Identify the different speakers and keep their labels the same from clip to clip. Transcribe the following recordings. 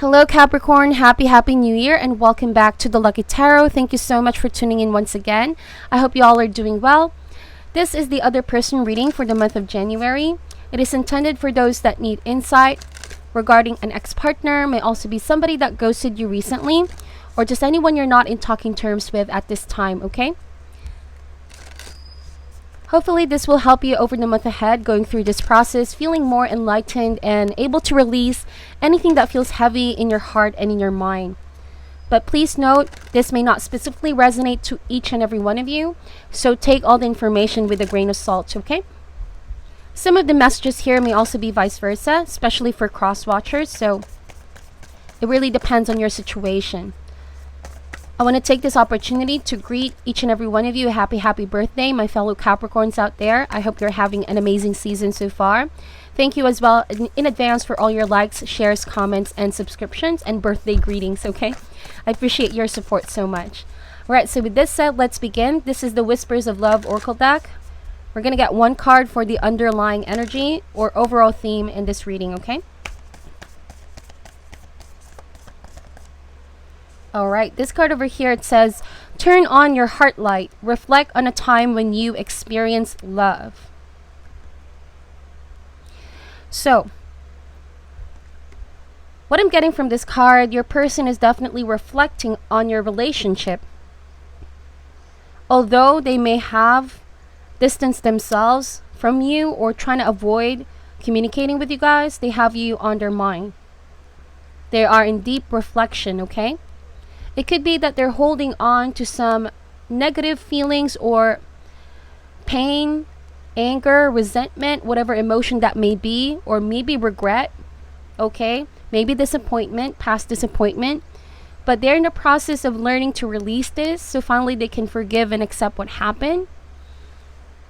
Speaker 1: Hello Capricorn, happy new year and welcome back to the Lucky Tarot. Thank you so much for tuning in once again. I hope you all are doing well. This is the other person reading for the month of January. It is intended for those that need insight regarding an ex-partner, may also be somebody that ghosted you recently, or just anyone you're not in talking terms with at this time, okay? Hopefully this will help you over the month ahead, going through this process, feeling more enlightened and able to release anything that feels heavy in your heart and in your mind. But please note, this may not specifically resonate to each and every one of you, so take all the information with a grain of salt, okay? Some of the messages here may also be vice versa, especially for cross-watchers, so it really depends on your situation. I want to take this opportunity to greet each and every one of you a happy birthday, my fellow Capricorns out there. I hope you're having an amazing season so far. Thank you as well in advance for all your likes, shares, comments, and subscriptions and birthday greetings, okay? I appreciate your support so much. Alright, so with this said, let's begin. This is the Whispers of Love Oracle deck. We're going to get one card for the underlying energy or overall theme in this reading, okay? Alright, this card over here, it says, turn on your heart light. Reflect on a time when you experienced love. So, what I'm getting from this card, your person is definitely reflecting on your relationship. Although they may have distanced themselves from you or trying to avoid communicating with you guys, they have you on their mind. They are in deep reflection, okay? It could be that they're holding on to some negative feelings or pain, anger, resentment, whatever emotion that may be, or maybe regret, okay? Maybe disappointment, past disappointment. But they're in the process of learning to release this, so finally they can forgive and accept what happened.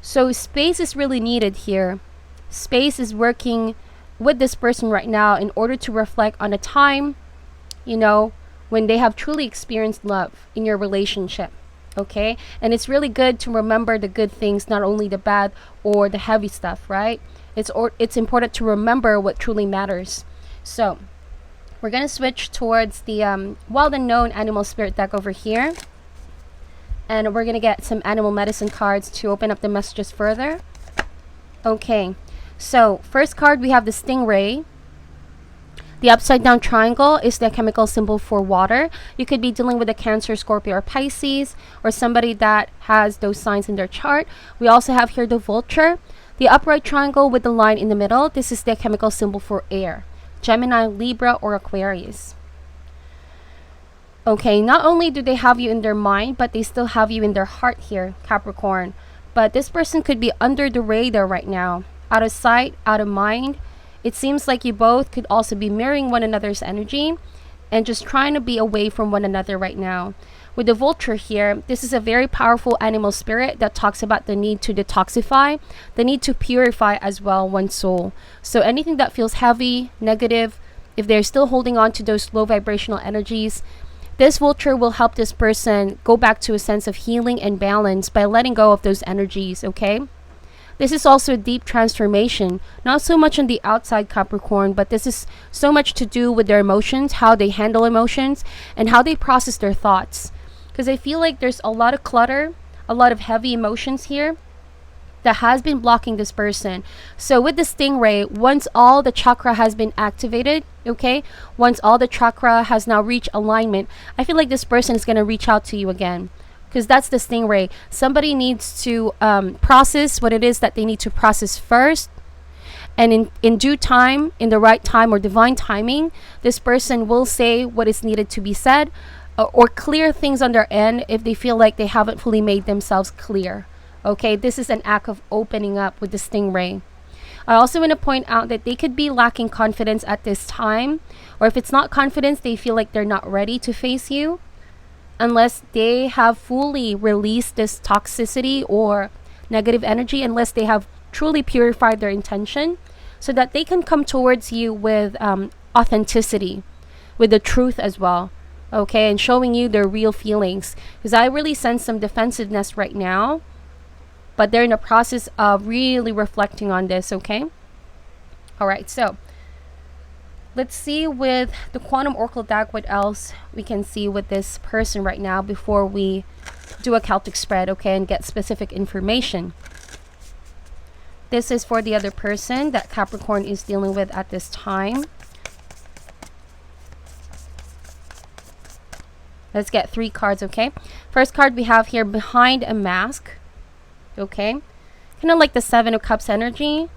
Speaker 1: So space is really needed here. Space is working with this person right now in order to reflect on a time, when they have truly experienced love in your relationship, okay? And it's really good to remember the good things, not only the bad or the heavy stuff, right? It's important to remember what truly matters. So we're gonna switch towards the Wild Unknown Animal Spirit deck over here, and we're gonna get some animal medicine cards to open up the messages further. Okay, so first card we have the Stingray. The upside down triangle is the chemical symbol for water. You could be dealing with a Cancer, Scorpio, or Pisces, or somebody that has those signs in their chart. We also have here the vulture. The upright triangle with the line in the middle, this is the chemical symbol for air. Gemini, Libra, or Aquarius. Okay, not only do they have you in their mind, but they still have you in their heart here, Capricorn. But this person could be under the radar right now. Out of sight, out of mind. It seems like you both could also be mirroring one another's energy and just trying to be away from one another right now. With the vulture here, this is a very powerful animal spirit that talks about the need to detoxify, the need to purify as well one's soul. So anything that feels heavy, negative, if they're still holding on to those low vibrational energies, this vulture will help this person go back to a sense of healing and balance by letting go of those energies, okay? This is also a deep transformation, not so much on the outside Capricorn, but this is so much to do with their emotions, how they handle emotions, and how they process their thoughts. Because I feel like there's a lot of clutter, a lot of heavy emotions here that has been blocking this person. So with the Stingray, once all the chakra has been activated, okay, once all the chakra has now reached alignment, I feel like this person is going to reach out to you again. Because that's the Stingray. Somebody needs to process what it is that they need to process first. And in due time, in the right time or divine timing, this person will say what is needed to be said or clear things on their end if they feel like they haven't fully made themselves clear. Okay, this is an act of opening up with the Stingray. I also want to point out that they could be lacking confidence at this time. Or if it's not confidence, they feel like they're not ready to face you. Unless they have fully released this toxicity or negative energy, unless they have truly purified their intention, so that they can come towards you with authenticity, with the truth as well, okay, and showing you their real feelings. Because I really sense some defensiveness right now, but they're in the process of really reflecting on this, okay? All right, so let's see with the Quantum Oracle deck what else we can see with this person right now before we do a Celtic spread, okay, and get specific information. This is for the other person that Capricorn is dealing with at this time. Let's get 3 cards, okay? First card we have here, behind a mask, okay? Kind of like the 7 of Cups energy.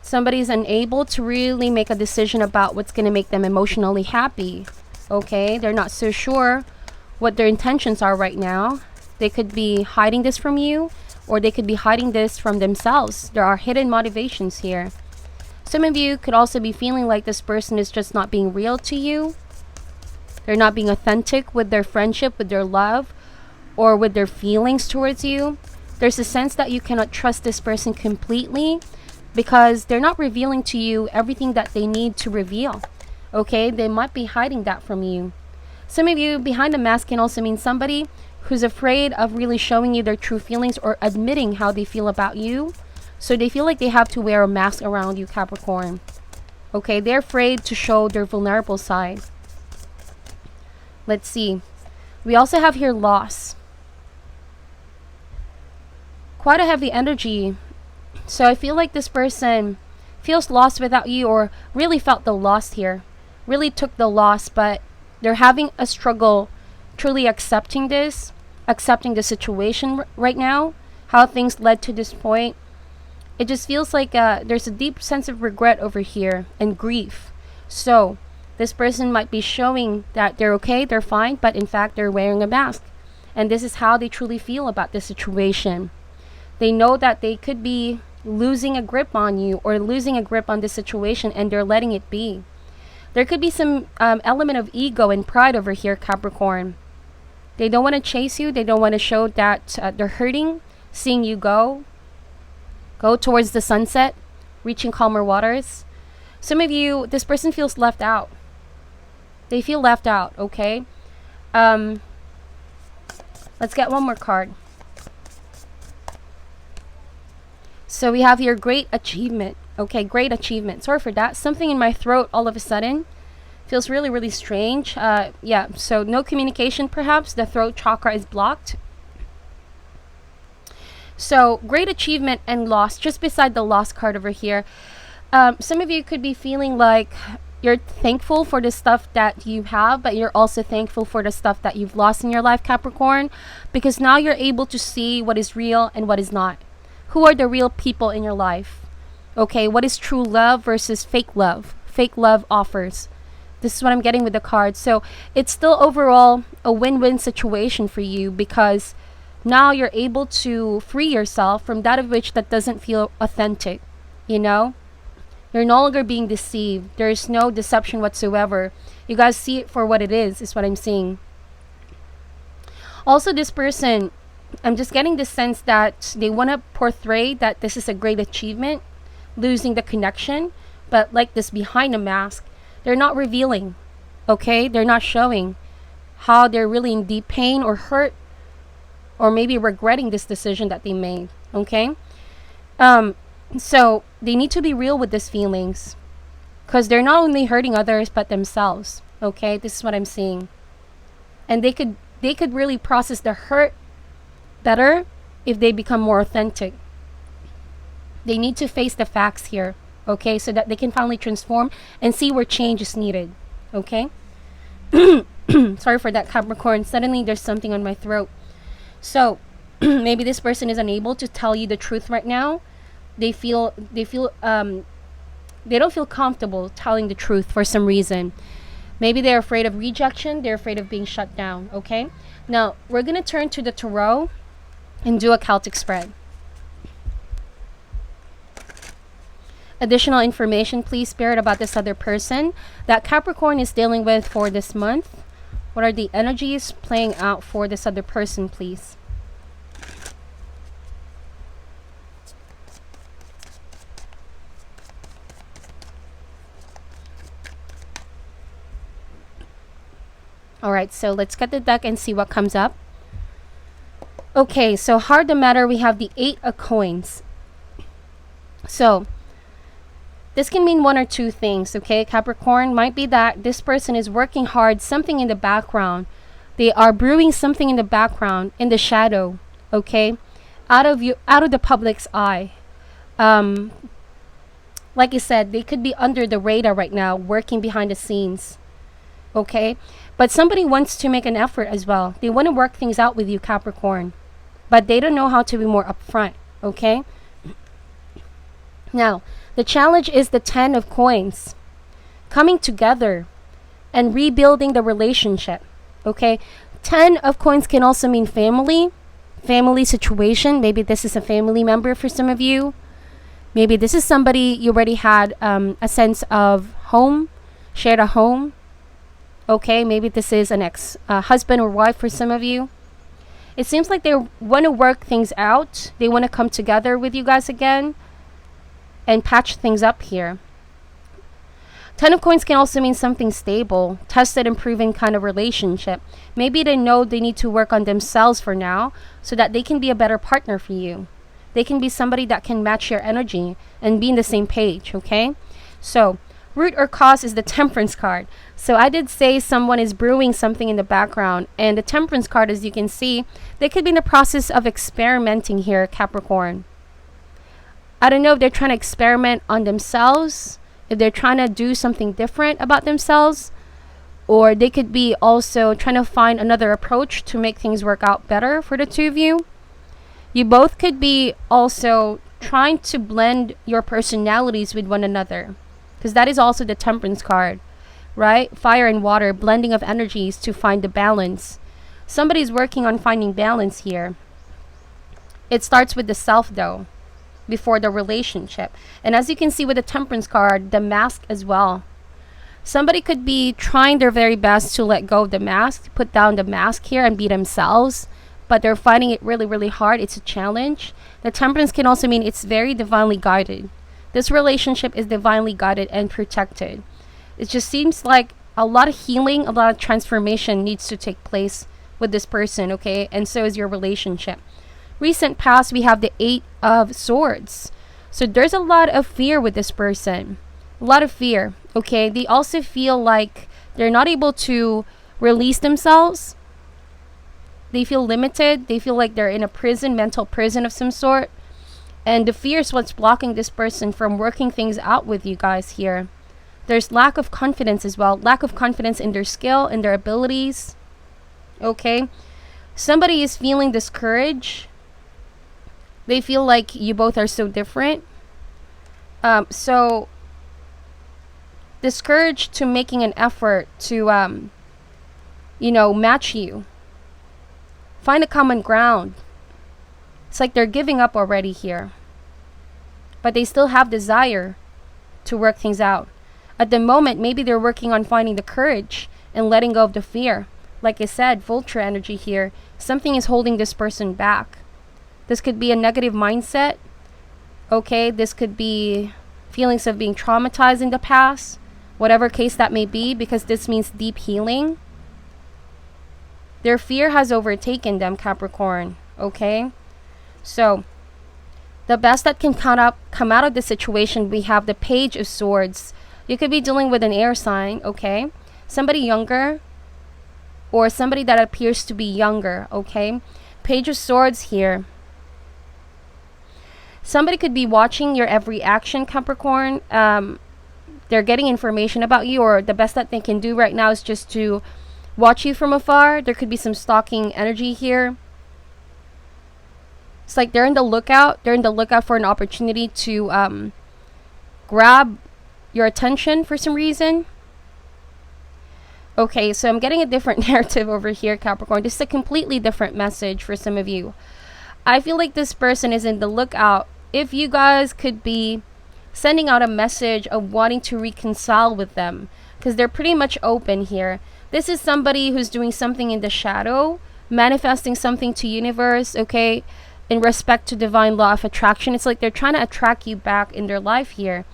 Speaker 1: Somebody's unable to really make a decision about what's going to make them emotionally happy, okay? They're not so sure what their intentions are right now. They could be hiding this from you, or they could be hiding this from themselves. There are hidden motivations here. Some of you could also be feeling like this person is just not being real to you. They're not being authentic with their friendship, with their love, or with their feelings towards you. There's a sense that you cannot trust this person completely because they're not revealing to you everything that they need to reveal. Okay, they might be hiding that from you. Some of you, behind the mask can also mean somebody who's afraid of really showing you their true feelings or admitting how they feel about you. So they feel like they have to wear a mask around you, Capricorn. Okay, they're afraid to show their vulnerable side. Let's see. We also have here loss. Quite a heavy energy. So I feel like this person feels lost without you, or really felt the loss here. Really took the loss, but they're having a struggle truly accepting this, accepting the situation right now, how things led to this point. It just feels like there's a deep sense of regret over here and grief. So this person might be showing that they're okay, they're fine, but in fact they're wearing a mask. And this is how they truly feel about this situation. They know that they could be losing a grip on you or losing a grip on this situation, and they're letting it be. There could be some element of ego and pride over here, Capricorn. They don't want to chase you. They don't want to show that they're hurting, seeing you go towards the sunset, reaching calmer waters. Some of you, this person feels left out. They feel left out, okay? Let's get one more card. So we have here great achievement. Okay, great achievement. Sorry for that. Something in my throat all of a sudden. Feels really, really strange. Yeah, so no communication perhaps. The throat chakra is blocked. So great achievement and loss. Just beside the loss card over here. Some of you could be feeling like you're thankful for the stuff that you have, but you're also thankful for the stuff that you've lost in your life, Capricorn. Because now you're able to see what is real and what is not. Who are the real people in your life? Okay, what is true love versus fake love? Fake love offers. This is what I'm getting with the card. So it's still overall a win-win situation for you, because now you're able to free yourself from that of which that doesn't feel authentic. You know? You're no longer being deceived. There's no deception whatsoever. You guys see it for what it is what I'm seeing. Also, this person, I'm just getting the sense that they want to portray that this is a great achievement, losing the connection, but like this behind a mask, they're not revealing, okay? They're not showing how they're really in deep pain or hurt, or maybe regretting this decision that they made, okay? So they need to be real with these feelings, because they're not only hurting others but themselves, okay? This is what I'm seeing. And they could really process the hurt better if they become more authentic. They need to face the facts here, okay, so that they can finally transform and see where change is needed, okay? Sorry for that, Capricorn. Suddenly there's something on my throat. So maybe this person is unable to tell you the truth right now. They don't feel comfortable telling the truth for some reason. Maybe they're afraid of rejection. They're afraid of being shut down, okay? Now we're gonna turn to the tarot and do a Celtic spread. Additional information, please, Spirit, about this other person that Capricorn is dealing with for this month. What are the energies playing out for this other person, please? Alright, so let's get the deck and see what comes up. Okay, so heart the matter, we have the 8 of coins. So This can mean one or two things, okay, Capricorn? Might be that this person is working hard, something in the background. They are brewing something in the background, in the shadow, okay? Out of the public's eye. Like I said, they could be under the radar right now, working behind the scenes, okay? But somebody wants to make an effort as well. They want to work things out with you, Capricorn. But they don't know how to be more upfront, okay? Now, the challenge is the 10 of coins. Coming together and rebuilding the relationship, okay? 10 of coins can also mean family situation. Maybe this is a family member for some of you. Maybe this is somebody you already had a sense of home, shared a home. Okay, maybe this is an ex-husband or wife for some of you. It seems like they want to work things out. They want to come together with you guys again and patch things up here. 10 of coins can also mean something stable, tested and proven kind of relationship. Maybe they know they need to work on themselves for now so that they can be a better partner for you. They can be somebody that can match your energy and be in the same page, okay? So, root or cause is the Temperance card. So I did say someone is brewing something in the background. And the Temperance card, as you can see, they could be in the process of experimenting here, Capricorn. I don't know if they're trying to experiment on themselves, if they're trying to do something different about themselves, or they could be also trying to find another approach to make things work out better for the two of you. You both could be also trying to blend your personalities with one another, because that is also the Temperance card, right? Fire and water, blending of energies to find the balance. Somebody's working on finding balance here. It starts with the self, though, before the relationship. And as you can see with the Temperance card, the mask as well. Somebody could be trying their very best to let go of the mask, put down the mask here and be themselves, but they're finding it really, really hard. It's a challenge. The Temperance can also mean it's very divinely guided. This relationship is divinely guided and protected. It just seems like a lot of healing, a lot of transformation needs to take place with this person, okay? And so is your relationship. Recent past, we have the 8 of Swords. So there's a lot of fear with this person. A lot of fear, okay? They also feel like they're not able to release themselves. They feel limited. They feel like they're in a prison, mental prison of some sort. And the fear is what's blocking this person from working things out with you guys here. There's lack of confidence as well. Lack of confidence in their skill, in their abilities. Okay? Somebody is feeling discouraged. They feel like you both are so different. So discouraged to making an effort to, match you. Find a common ground. It's like they're giving up already here. But they still have desire to work things out. At the moment, maybe they're working on finding the courage and letting go of the fear. Like I said, vulture energy here. Something is holding this person back. This could be a negative mindset. Okay, this could be feelings of being traumatized in the past. Whatever case that may be, because this means deep healing. Their fear has overtaken them, Capricorn. Okay? So, the best that can come out of this situation, we have the Page of Swords. You could be dealing with an air sign, okay? Somebody younger, or somebody that appears to be younger, okay? Page of Swords here. Somebody could be watching your every action, Capricorn. They're getting information about you, or the best that they can do right now is just to watch you from afar. There could be some stalking energy here. It's like they're in the lookout. They're in the lookout for an opportunity to grab your attention for some reason. Okay, so I'm getting a different narrative over here, Capricorn. This is a completely different message for some of you. I feel like this person is in the lookout. If you guys could be sending out a message of wanting to reconcile with them, because they're pretty much open here. This is somebody who's doing something in the shadow, manifesting something to universe, okay, in respect to divine law of attraction. It's like they're trying to attract you back in their life here.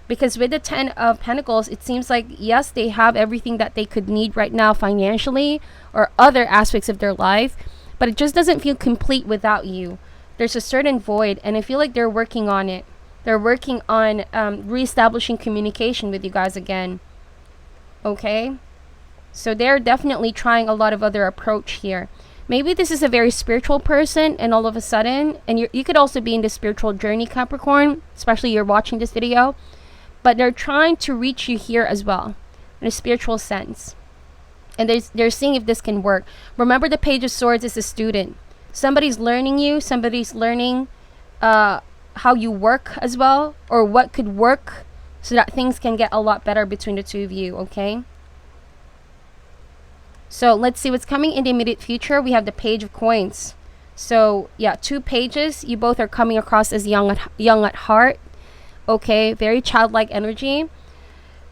Speaker 1: Because with the 10 of Pentacles, it seems like, yes, they have everything that they could need right now financially or other aspects of their life, but it just doesn't feel complete without you. There's a certain void, and I feel like they're working on it. They're working on reestablishing communication with you guys again. Okay? So they're definitely trying a lot of other approach here. Maybe this is a very spiritual person, and all of a sudden, and you could also be in the spiritual journey, Capricorn, especially you're watching this video, but they're trying to reach you here as well, in a spiritual sense. And they're seeing if this can work. Remember, the Page of Swords is a student. Somebody's learning you, somebody's learning how you work as well, or what could work, so that things can get a lot better between the two of you, okay? So let's see what's coming in the immediate future. We have the Page of Coins. So yeah, 2 pages. You both are coming across as young at heart. Okay, very childlike energy.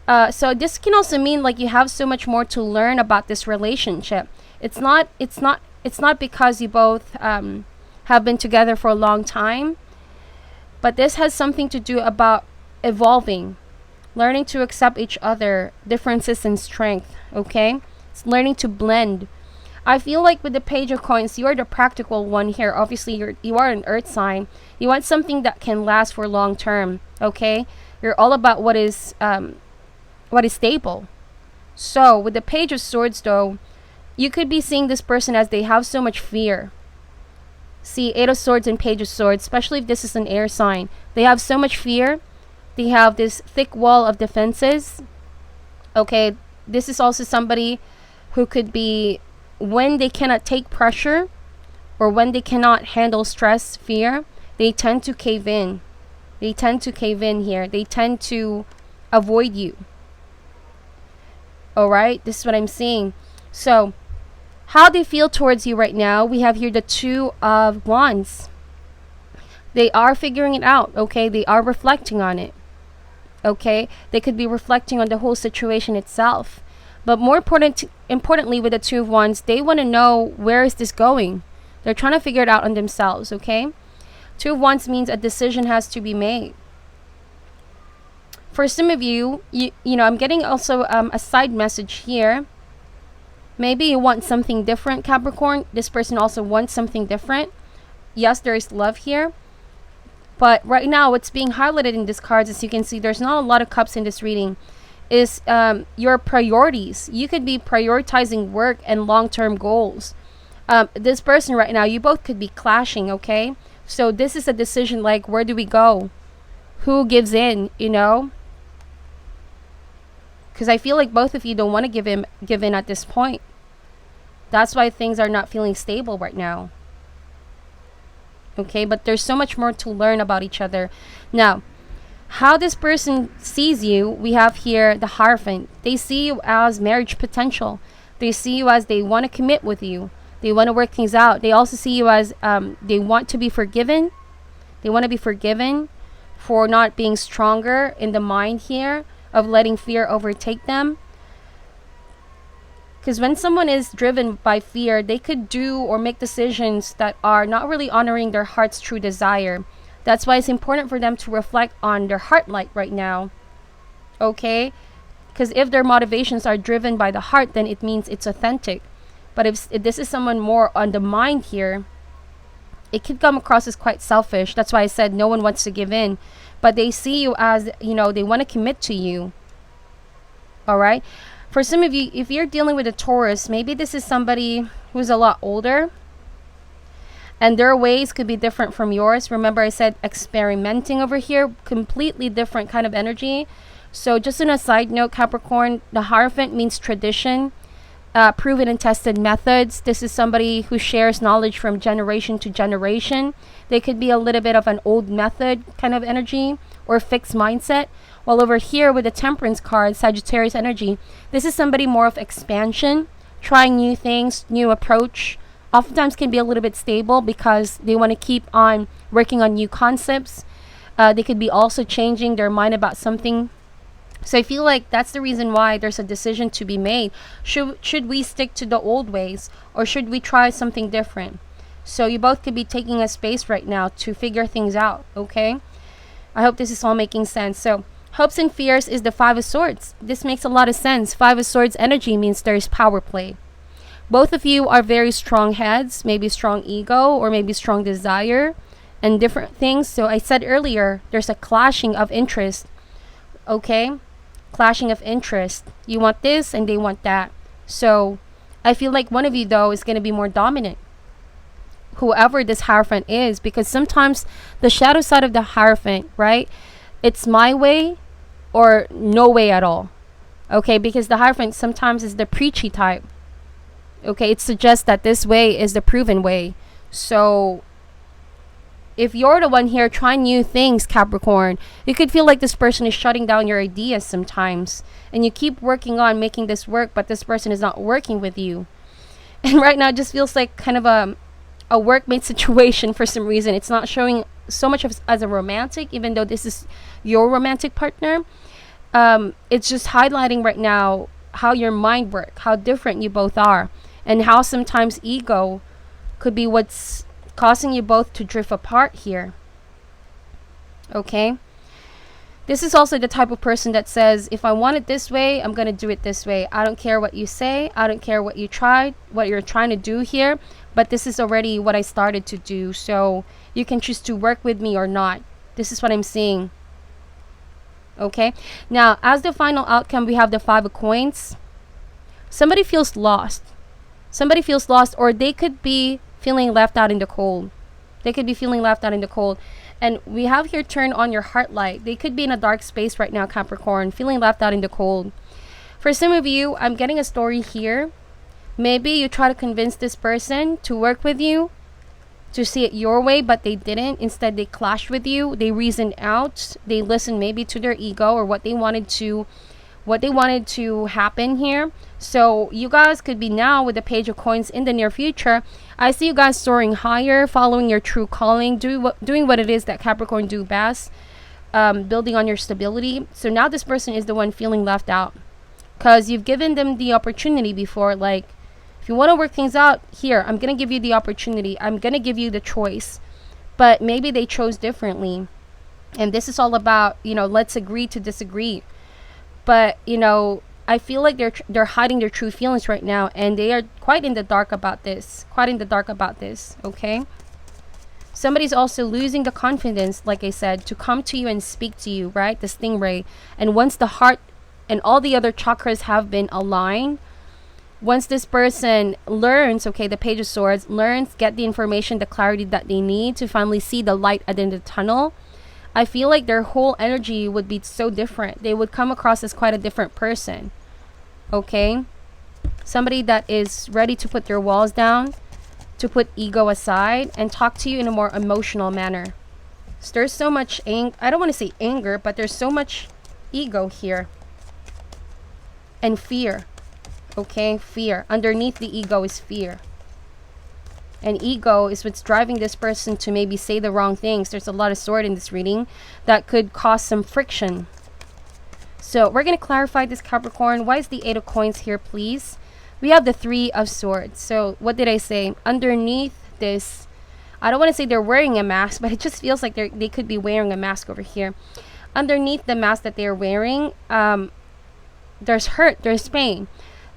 Speaker 1: So this can also mean like you have so much more to learn about this relationship. It's not because you both have been together for a long time, but this has something to do about evolving, learning to accept each other, differences and strength. Okay. It's learning to blend. I feel like with the Page of Coins, you are the practical one here. Obviously, you are an earth sign. You want something that can last for long term. Okay, you're all about what is stable. So with the Page of Swords, though, you could be seeing this person as they have so much fear. See, 8 of Swords and Page of Swords, especially if this is an air sign, they have so much fear. They have this thick wall of defenses. Okay, this is also somebody who could be, when they cannot take pressure or when they cannot handle stress, fear, they tend to cave in. They tend to cave in here. They tend to avoid you. Alright, this is what I'm seeing. So, how they feel towards you right now, we have here the 2 of Wands. They are figuring it out, okay? They are reflecting on it. Okay? They could be reflecting on the whole situation itself. But more importantly, with the 2 of Wands, they want to know, where is this going? They're trying to figure it out on themselves, okay? 2 of Wands means a decision has to be made. For some of you, you know, I'm getting also a side message here. Maybe you want something different, Capricorn. This person also wants something different. Yes, there is love here. But right now, what's being highlighted in these cards, as you can see, there's not a lot of cups in this reading, is your priorities. You could be prioritizing work and long-term goals. This person right now, you both could be clashing, okay? So this is a decision like, where do we go? Who gives in, you know? Because I feel like both of you don't want to give in at this point. That's why things are not feeling stable right now. Okay, but there's so much more to learn about each other. Now, how this person sees you, we have here the Hierophant. They see you as marriage potential. They see you as they want to commit with you. They want to work things out. They also see you as they want to be forgiven. They want to be forgiven for not being stronger in the mind here, of letting fear overtake them. Because when someone is driven by fear, they could do or make decisions that are not really honoring their heart's true desire. That's why it's important for them to reflect on their heart light right now. Okay? Because if their motivations are driven by the heart, then it means it's authentic. But if this is someone more on the mind here, it could come across as quite selfish. That's why I said no one wants to give in. But they see you as, you know, they want to commit to you. Alright? For some of you, if you're dealing with a Taurus, maybe this is somebody who's a lot older. And their ways could be different from yours. Remember I said experimenting over here. Completely different kind of energy. So just on a side note, Capricorn, the Hierophant means tradition. Proven and tested methods. This is somebody who shares knowledge from generation to generation. They could be a little bit of an old method kind of energy or fixed mindset. While over here with the Temperance card, Sagittarius energy, this is somebody more of expansion, trying new things, new approach. Oftentimes can be a little bit stable because they want to keep on working on new concepts. They could be also changing their mind about something. So I feel like that's the reason why there's a decision to be made. Should we stick to the old ways or should we try something different? So you both could be taking a space right now to figure things out, okay? I hope this is all making sense. So hopes and fears is the 5 of Swords. This makes a lot of sense. 5 of Swords energy means there's power play. Both of you are very strong heads, maybe strong ego or maybe strong desire. and different things. So I said earlier, there's a clashing of interest. Okay, clashing of interest. You want this and they want that. So I feel like one of you though is going to be more dominant, whoever this Hierophant is, because sometimes the shadow side of the Hierophant, right, it's my way or no way at all. Okay, because the Hierophant sometimes is the preachy type. Okay, it suggests that this way is the proven way. So if you're the one here trying new things, Capricorn, you could feel like this person is shutting down your ideas sometimes. And you keep working on making this work, but this person is not working with you. And right now it just feels like kind of a workmate situation for some reason. It's not showing so much as a romantic, even though this is your romantic partner. It's just highlighting right now how your mind works, how different you both are, and how sometimes ego could be what's causing you both to drift apart here. Okay, this is also the type of person that says, if I want it this way, I'm gonna do it this way. I don't care what you say, I don't care what you're trying to do here, but this is already what I started to do, so you can choose to work with me or not. This is what I'm seeing. Okay, now as the final outcome, we have the Five of Coins. Somebody feels lost, or they could be feeling left out in the cold. And we have here, turn on your heart light. They could be in a dark space right now, Capricorn, feeling left out in the cold. For some of you, I'm getting a story here. Maybe you try to convince this person to work with you, to see it your way, but they didn't. Instead, they clashed with you. They reasoned out. They listened maybe to their ego or what they wanted to happen here. So you guys could be now with the Page of Coins in the near future. I see you guys soaring higher, following your true calling, doing what it is that Capricorn do best, building on your stability. So now this person is the one feeling left out, because you've given them the opportunity before. Like, if you want to work things out, here, I'm going to give you the opportunity. I'm going to give you the choice. But maybe they chose differently. And this is all about, let's agree to disagree. But, I feel like they're hiding their true feelings right now. And they are quite in the dark about this. Okay? Somebody's also losing the confidence, like I said, to come to you and speak to you, right? The stingray. And once the heart and all the other chakras have been aligned, once this person learns, okay, the Page of Swords, get the information, the clarity that they need to finally see the light at the end of the tunnel, I feel like their whole energy would be so different. They would come across as quite a different person. Okay? Somebody that is ready to put their walls down, to put ego aside, and talk to you in a more emotional manner. So there's so much I don't want to say anger, but there's so much ego here. And fear. Okay, fear. Underneath the ego is fear. And ego is what's driving this person to maybe say the wrong things. There's a lot of sword in this reading that could cause some friction. So we're going to clarify this, Capricorn. Why is the Eight of Coins here, please? We have the Three of Swords. So what did I say? Underneath this, I don't want to say they're wearing a mask, but it just feels like they could be wearing a mask over here. Underneath the mask that they're wearing, there's hurt, there's pain.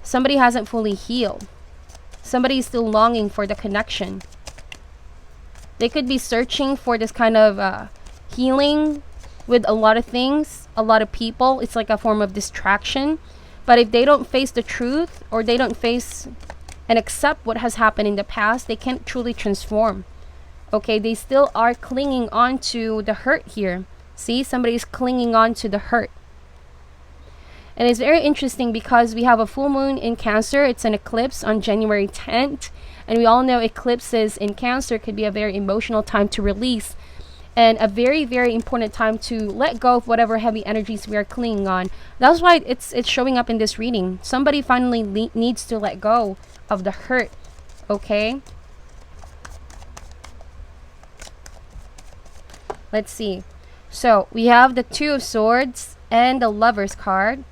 Speaker 1: Somebody hasn't fully healed. Somebody is still longing for the connection. They could be searching for this kind of healing with a lot of things, a lot of people. It's like a form of distraction. But if they don't face the truth, or they don't face and accept what has happened in the past, they can't truly transform. Okay, they still are clinging on to the hurt here. See, somebody's clinging on to the hurt. And it's very interesting because we have a full moon in Cancer. It's an eclipse on January 10th. And we all know eclipses in Cancer could be a very emotional time to release. And a very, very important time to let go of whatever heavy energies we are clinging on. That's why it's showing up in this reading. Somebody finally needs to let go of the hurt. Okay? Let's see. So, we have the Two of Swords and the Lover's card.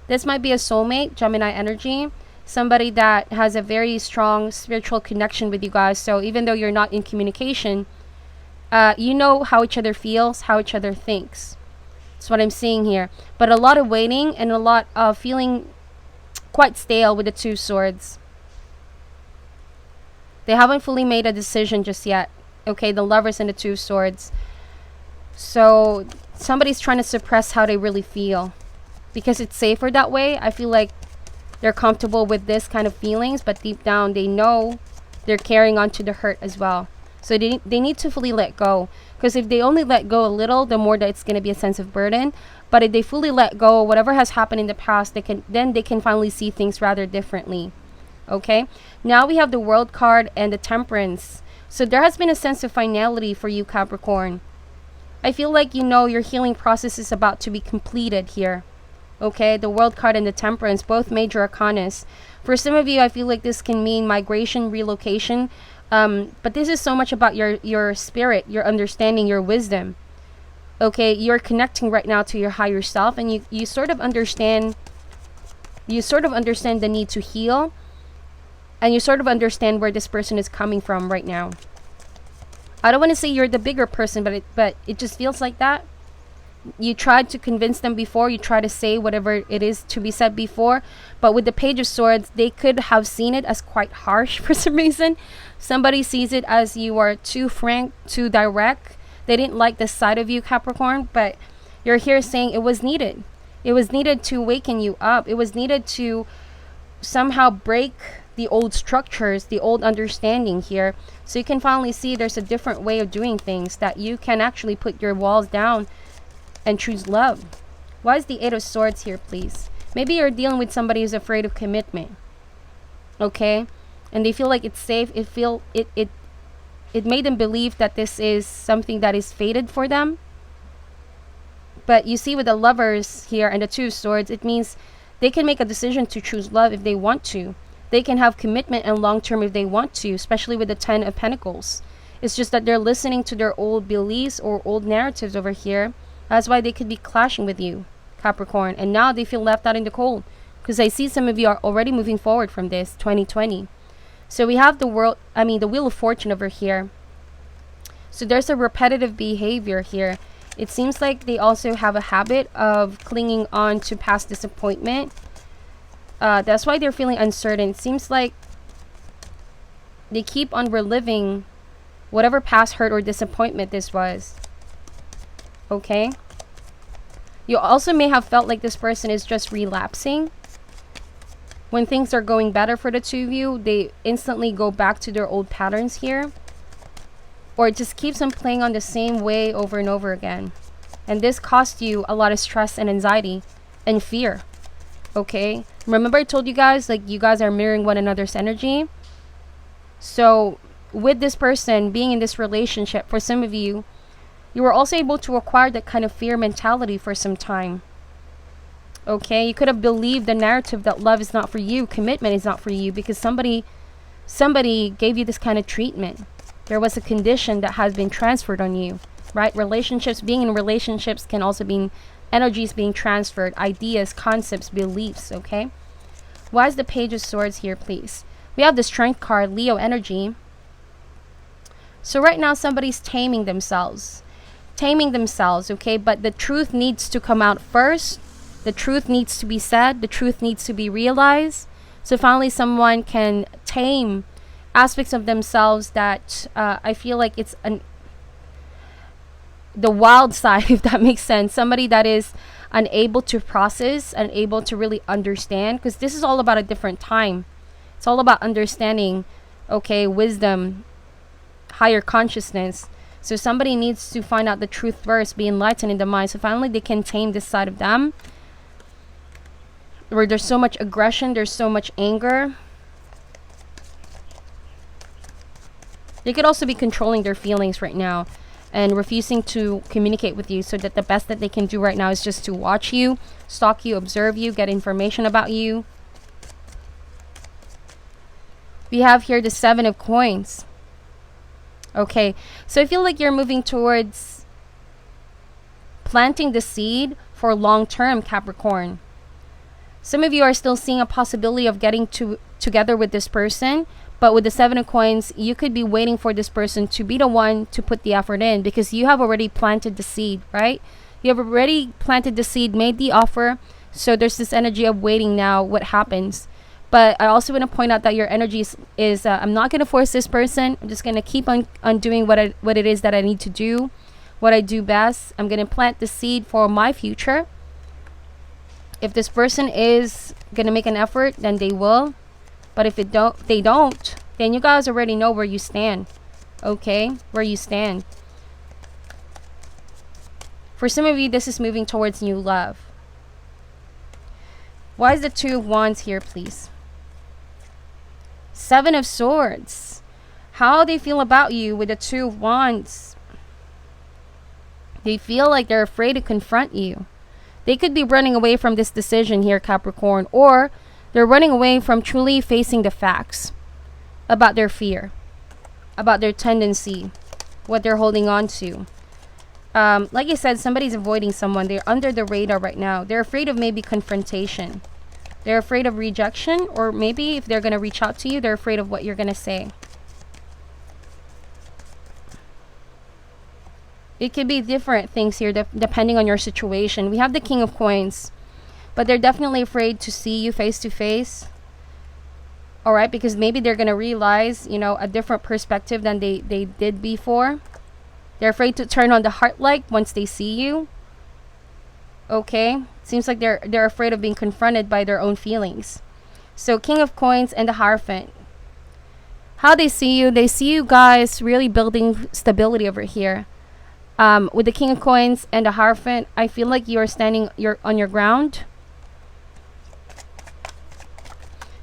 Speaker 1: This might be a soulmate, Gemini energy. Somebody that has a very strong spiritual connection with you guys. So even though you're not in communication, you know how each other feels, how each other thinks. That's what I'm seeing here. But a lot of waiting and a lot of feeling quite stale with the Two Swords. They haven't fully made a decision just yet. Okay, the Lovers and the Two of Swords. So somebody's trying to suppress how they really feel because it's safer that way. I feel like they're comfortable with this kind of feelings, but deep down they know they're carrying on to the hurt as well. So they need to fully let go, because if they only let go a little, the more that it's going to be a sense of burden. But if they fully let go, whatever has happened in the past, they can finally see things rather differently. Okay, now we have the World card and the Temperance. So there has been a sense of finality for you, Capricorn. I feel like your healing process is about to be completed here. Okay, the World card and the Temperance, both major arcanas. For some of you, I feel like this can mean migration, relocation. But this is so much about your spirit, your understanding, your wisdom. Okay, you're connecting right now to your higher self, and you sort of understand the need to heal, and you sort of understand where this person is coming from right now. I don't want to say you're the bigger person, but it just feels like that. You tried to convince them before, you try to say whatever it is to be said before, but with the Page of Swords, they could have seen it as quite harsh for some reason. Somebody sees it as you are too frank, too direct. They didn't like this side of you, Capricorn, but you're here saying it was needed. It was needed to waken you up. It was needed to somehow break the old structures, the old understanding here, so you can finally see there's a different way of doing things, that you can actually put your walls down and choose love. Why is the Eight of Swords here, please? Maybe you're dealing with somebody who's afraid of commitment. Okay? And they feel like it's safe. It made them believe that this is something that is fated for them. But you see with the Lovers here and the Two of Swords, it means they can make a decision to choose love if they want to. They can have commitment and long-term if they want to, especially with the Ten of Pentacles. It's just that they're listening to their old beliefs or old narratives over here. That's why they could be clashing with you, Capricorn. And now they feel left out in the cold, because I see some of you are already moving forward from this 2020. So we have the Wheel of Fortune over here. So there's a repetitive behavior here. It seems like they also have a habit of clinging on to past disappointment. That's why they're feeling uncertain. It seems like they keep on reliving whatever past hurt or disappointment this was. Okay? You also may have felt like this person is just relapsing. When things are going better for the two of you, they instantly go back to their old patterns here. Or it just keeps on playing on the same way over and over again. And this costs you a lot of stress and anxiety and fear. Okay? Remember I told you guys, like, you guys are mirroring one another's energy. So with this person being in this relationship, for some of you, you were also able to acquire that kind of fear mentality for some time. Okay, you could have believed the narrative that love is not for you, commitment is not for you, because somebody gave you this kind of treatment. There was a condition that has been transferred on you, right? Being in relationships can also mean energies being transferred, ideas, concepts, beliefs, okay? Why is the Page of Swords here, please? We have the Strength card, Leo energy. So right now, somebody's taming themselves, okay? But the truth needs to come out first. The truth needs to be said. The truth needs to be realized. So finally, someone can tame aspects of themselves that I feel like it's the wild side, if that makes sense. Somebody that is unable to process, unable to really understand, because this is all about a different time. It's all about understanding, okay, wisdom, higher consciousness. So somebody needs to find out the truth first, be enlightened in the mind, so finally they can tame this side of them, where there's so much aggression, there's so much anger. They could also be controlling their feelings right now and refusing to communicate with you, so that the best that they can do right now is just to watch you, stalk you, observe you, get information about you. We have here the Seven of Coins. Okay, so I feel like you're moving towards planting the seed for long-term, Capricorn. Some of you are still seeing a possibility of getting together with this person, but with the Seven of Coins, you could be waiting for this person to be the one to put the effort in, because you have already planted the seed, right? You have already planted the seed, made the offer, so there's this energy of waiting now what happens. But I also want to point out that your energy is I'm not going to force this person. I'm just going to keep on doing what it is that I need to do, what I do best. I'm going to plant the seed for my future. If this person is going to make an effort, then they will. But if they don't, then you guys already know where you stand. Okay? Where you stand. For some of you, this is moving towards new love. Why is the Two of Wands here, please? Seven of Swords. How they feel about you with the Two of Wands. They feel like they're afraid to confront you. They could be running away from this decision here, Capricorn, or they're running away from truly facing the facts about their fear, about their tendency, what they're holding on to. Like I said, somebody's avoiding someone. They're under the radar right now. They're afraid of maybe confrontation. They're afraid of rejection, or maybe if they're going to reach out to you, they're afraid of what you're going to say. It could be different things here depending on your situation. We have the King of Coins, but they're definitely afraid to see you face to face. All right, because maybe they're going to realize, a different perspective than they did before. They're afraid to turn on the heart light once they see you. Okay, seems like they're afraid of being confronted by their own feelings. So King of Coins and the Hierophant. How they see you guys really building stability over here. With the King of Coins and the Hierophant, I feel like you're on your ground.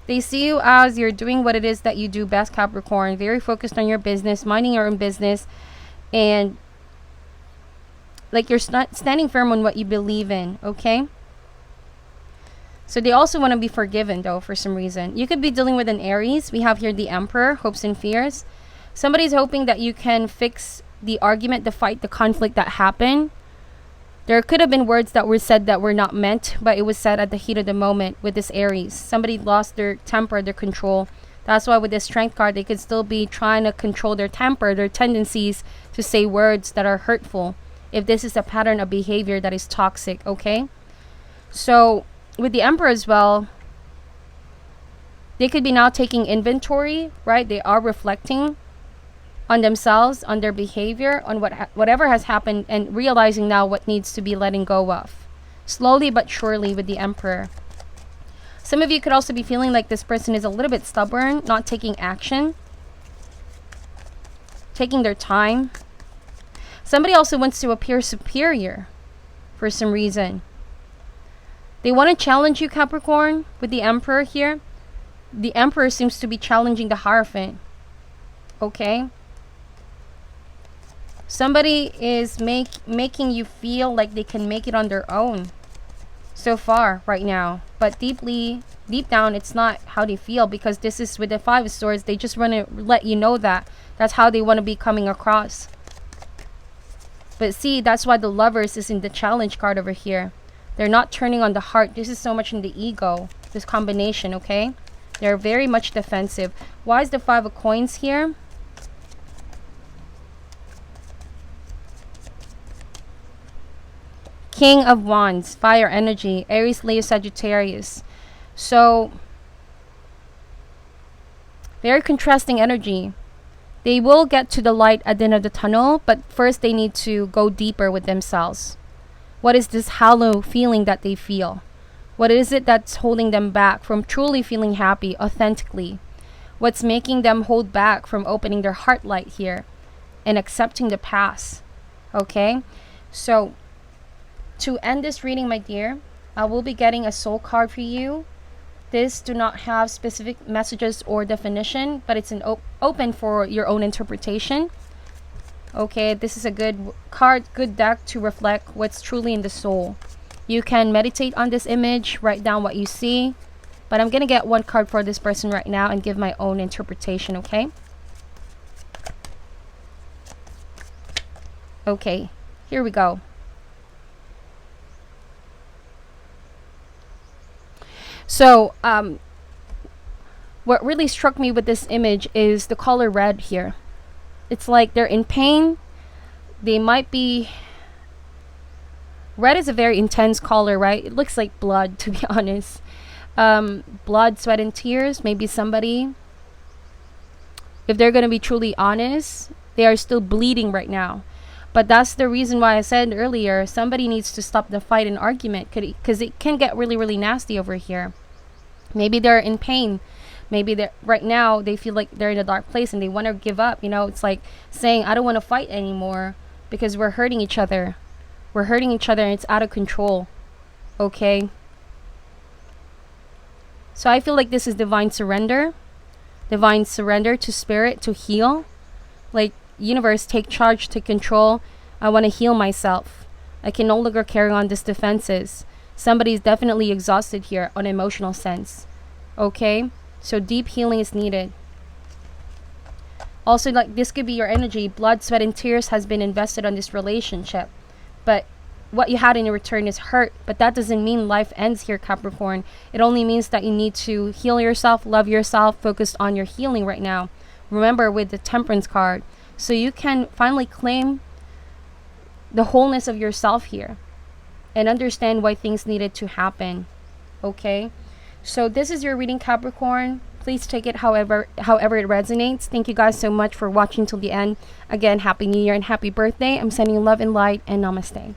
Speaker 1: They see you as you're doing what it is that you do best, Capricorn. Very focused on your business, minding your own business, and like you're standing firm on what you believe in, okay? So they also want to be forgiven, though, for some reason. You could be dealing with an Aries. We have here the Emperor, hopes and fears. Somebody's hoping that you can fix the argument, the fight, the conflict that happened. There could have been words that were said that were not meant, but it was said at the heat of the moment with this Aries. Somebody lost their temper, their control. That's why with this Strength card, they could still be trying to control their temper, their tendencies to say words that are hurtful, if this is a pattern of behavior that is toxic, okay? So with the Emperor as well, they could be now taking inventory, right? They are reflecting on themselves, on their behavior, on whatever has happened, and realizing now what needs to be letting go of. Slowly but surely with the Emperor. Some of you could also be feeling like this person is a little bit stubborn, not taking action, taking their time. Somebody also wants to appear superior for some reason. They want to challenge you, Capricorn, with the Emperor here. The Emperor seems to be challenging the Hierophant. Okay? Somebody is making you feel like they can make it on their own so far right now. But deep down, it's not how they feel, because this is with the Five of Swords. They just want to let you know that. That's how they want to be coming across. But see, that's why the Lovers is in the Challenge card over here. They're not turning on the heart. This is so much in the ego, this combination, okay? They're very much defensive. Why is the Five of Coins here? King of Wands, fire energy, Aries, Leo, Sagittarius. So, very contrasting energy. They will get to the light at the end of the tunnel, but first they need to go deeper with themselves. What is this hollow feeling that they feel? What is it that's holding them back from truly feeling happy, authentically? What's making them hold back from opening their heart light here and accepting the past? Okay? So, to end this reading, my dear, I will be getting a soul card for you. This do not have specific messages or definition, but it's an open for your own interpretation. Okay, this is a good card, good deck to reflect what's truly in the soul. You can meditate on this image, write down what you see, but I'm going to get one card for this person right now and give my own interpretation, okay? Okay, here we go. So, what really struck me with this image is the color red here. It's like they're in pain. They might be... Red is a very intense color, right? It looks like blood, to be honest. blood, sweat, and tears. Maybe somebody, if they're going to be truly honest, they are still bleeding right now. But that's the reason why I said earlier, somebody needs to stop the fight and argument, because it can get really, really nasty over here. Maybe they're in pain. Maybe they're right now, they feel like they're in a dark place and they want to give up. You know, it's like saying, I don't want to fight anymore because we're hurting each other. We're hurting each other and it's out of control. Okay? So I feel like this is divine surrender. Divine surrender to spirit, to heal. Like, universe, take charge, take control. I want to heal myself. I can no longer carry on these defenses. Somebody's definitely exhausted here on an emotional sense. Okay? So deep healing is needed. Also, like, this could be your energy. Blood, sweat, and tears has been invested on this relationship. But what you had in return is hurt. But that doesn't mean life ends here, Capricorn. It only means that you need to heal yourself, love yourself, focus on your healing right now. Remember, with the Temperance card. So you can finally claim the wholeness of yourself here. And understand why things needed to happen. Okay? So this is your reading, Capricorn. Please take it however it resonates. Thank you guys so much for watching till the end. Again, Happy New Year and happy birthday. I'm sending you love and light, and namaste.